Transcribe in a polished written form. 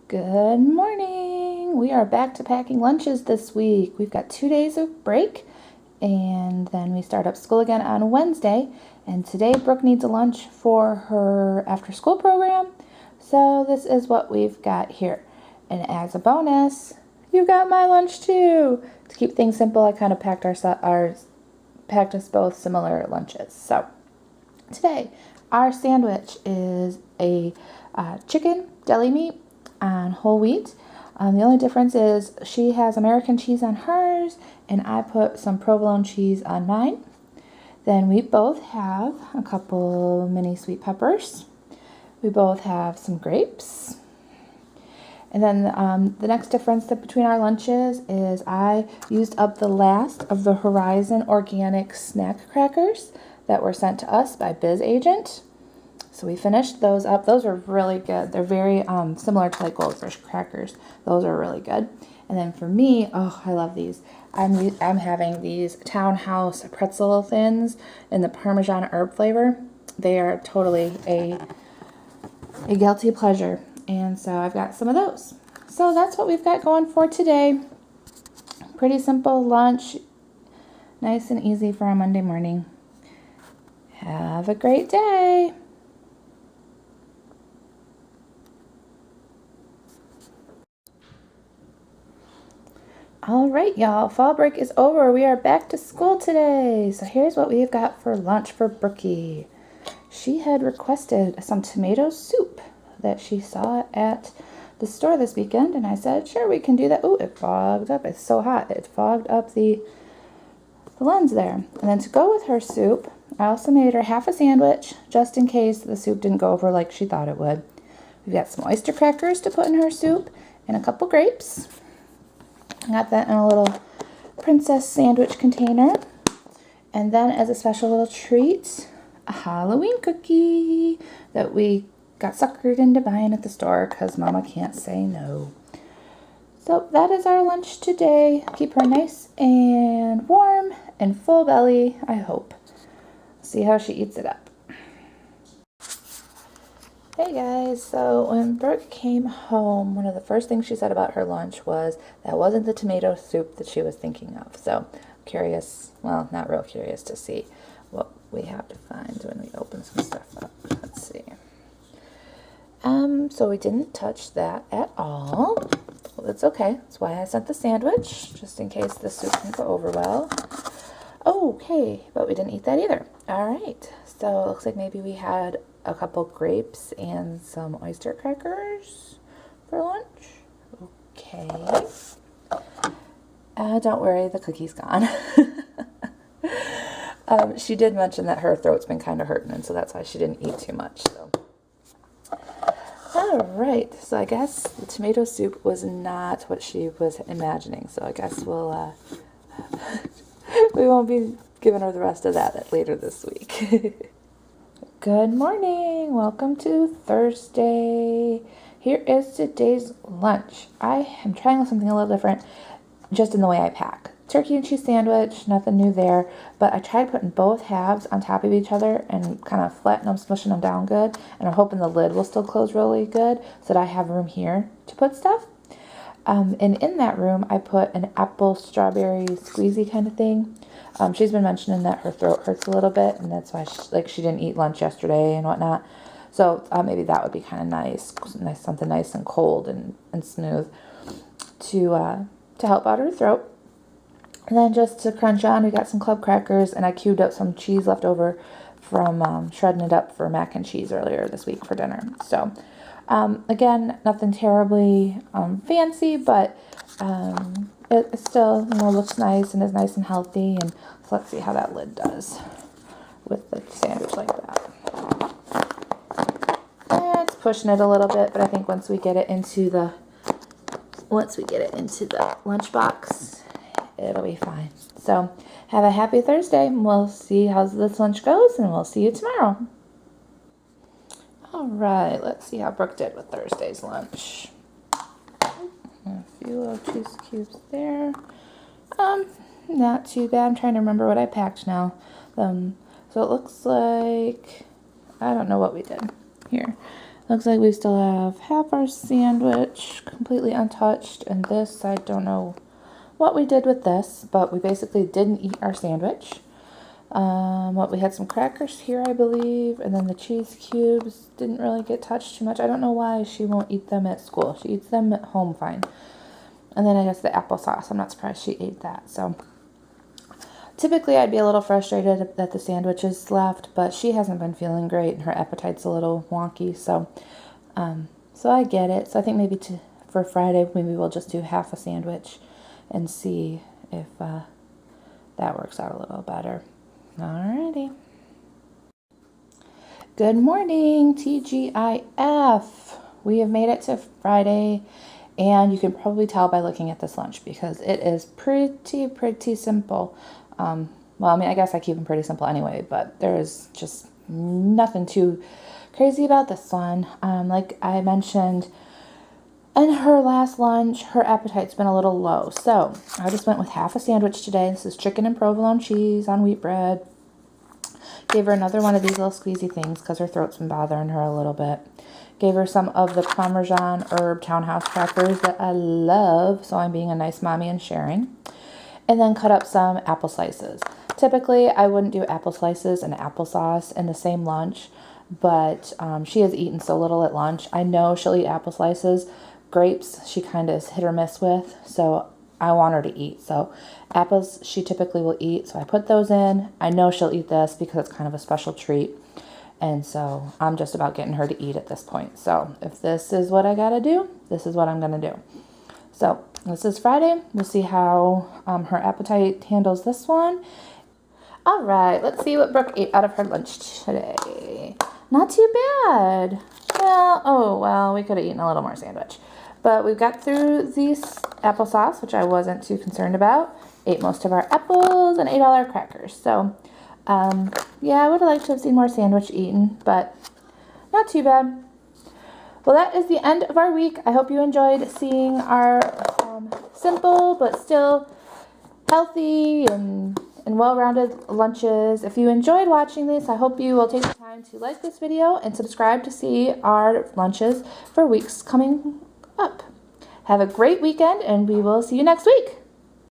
Good morning. We are back to packing lunches this week. We've got 2 days of break and then we start up school again on Wednesday. And today Brooke needs a lunch for her after school program. So this is what we've got here. And as a bonus, you got my lunch too. To keep things simple, I kind of packed us both similar lunches. So today our sandwich is a chicken deli meat on whole wheat. The only difference is she has American cheese on hers and I put some provolone cheese on mine. Then we both have a couple mini sweet peppers. We both have some grapes. And then the next difference between our lunches is I used up the last of the Horizon organic snack crackers that were sent to us by bzzagent. So we finished those up. Those are really good. They're very similar to like Goldfish crackers. Those are really good. And then for me, oh, I love these. I'm having these Townhouse pretzel thins in the Parmesan herb flavor. They are totally a guilty pleasure. And so I've got some of those. So that's what we've got going for today. Pretty simple lunch. Nice and easy for a Monday morning. Have a great day. All right, y'all, fall break is over. We are back to school today. So here's what we've got for lunch for Brookie. She had requested some tomato soup that she saw at the store this weekend, and I said, sure, we can do that. Oh, it fogged up. It's so hot. It fogged up the lens there. And then to go with her soup, I also made her half a sandwich just in case the soup didn't go over like she thought it would. We've got some oyster crackers to put in her soup and a couple grapes. I got that in a little princess sandwich container. And then as a special little treat, a Halloween cookie that we got suckered into buying at the store because Mama can't say no. So that is our lunch today. Keep her nice and warm and full belly, I hope. See how she eats it up. Hey guys, so when Brooke came home, one of the first things she said about her lunch was that wasn't the tomato soup that she was thinking of. So curious, well, not real curious to see what we have to find when we open some stuff up. Let's see. So we didn't touch that at all. Well, that's okay. That's why I sent the sandwich, just in case the soup didn't go over well. Okay, but we didn't eat that either. All right, so it looks like maybe we had a couple grapes and some oyster crackers for lunch. Okay. Don't worry, the cookie's gone. She did mention that her throat's been kind of hurting, and so that's why she didn't eat too much. So. All right, so I guess the tomato soup was not what she was imagining, so I guess we'll, we won't be giving her the rest of that later this week. Good morning. Welcome to Thursday. Here is today's lunch. I am trying something a little different just in the way I pack. Turkey and cheese sandwich, nothing new there, but I tried putting both halves on top of each other and kind of flatten them, smushing them down good, and I'm hoping the lid will still close really good so that I have room here to put stuff. And in that room, I put an apple strawberry squeezy kind of thing. She's been mentioning that her throat hurts a little bit, and that's why she didn't eat lunch yesterday and whatnot. So maybe that would be kind of nice, something nice and cold and smooth to help out her throat. And then just to crunch on, we got some club crackers, and I cubed up some cheese left over from shredding it up for mac and cheese earlier this week for dinner. So again, nothing terribly fancy, but it still looks nice and is nice and healthy. And so let's see how that lid does with the sandwich like that. It's pushing it a little bit, but I think once we get it into the lunchbox, it'll be fine. So have a happy Thursday, and we'll see how this lunch goes, and we'll see you tomorrow. All right, let's see how Brooke did with Thursday's lunch. A few little cheese cubes there. Not too bad. I'm trying to remember what I packed now. So it looks like, I don't know what we did here. Looks like we still have half our sandwich completely untouched, and this, I don't know what we did with this, but we basically didn't eat our sandwich. We had some crackers here, I believe, and then the cheese cubes didn't really get touched too much. I don't know why she won't eat them at school. She eats them at home fine. And then I guess the applesauce, I'm not surprised she ate that. So typically I'd be a little frustrated that the sandwich is left, but she hasn't been feeling great and her appetite's a little wonky, so I get it. So I think maybe for Friday, maybe we'll just do half a sandwich and see if that works out a little better. Alrighty. Good morning, TGIF. We have made it to Friday, and you can probably tell by looking at this lunch because it is pretty simple. Well, I mean, I guess I keep them pretty simple anyway, but there's just nothing too crazy about this one. Like I mentioned in her last lunch, her appetite's been a little low. So I just went with half a sandwich today. This is chicken and provolone cheese on wheat bread. Gave her another one of these little squeezy things because her throat's been bothering her a little bit. Gave her some of the Parmesan herb townhouse crackers that I love, so I'm being a nice mommy and sharing. And then cut up some apple slices. Typically, I wouldn't do apple slices and applesauce in the same lunch, but she has eaten so little at lunch. I know she'll eat apple slices. Grapes, she kind of is hit or miss with, so I want her to eat. So apples, she typically will eat, so I put those in. I know she'll eat this because it's kind of a special treat. And so I'm just about getting her to eat at this point. So if this is what I gotta do, this is what I'm gonna do. So this is Friday. We'll see how her appetite handles this one. All right, let's see what Brooke ate out of her lunch today. Not too bad. Well, we could have eaten a little more sandwich. But we got through these applesauce, which I wasn't too concerned about. Ate most of our apples and ate all our crackers. So, yeah, I would have liked to have seen more sandwich eaten, but not too bad. Well, that is the end of our week. I hope you enjoyed seeing our simple but still healthy and well-rounded lunches. If you enjoyed watching this, I hope you will take the time to like this video and subscribe to see our lunches for weeks coming up. Have a great weekend, and we will see you next week.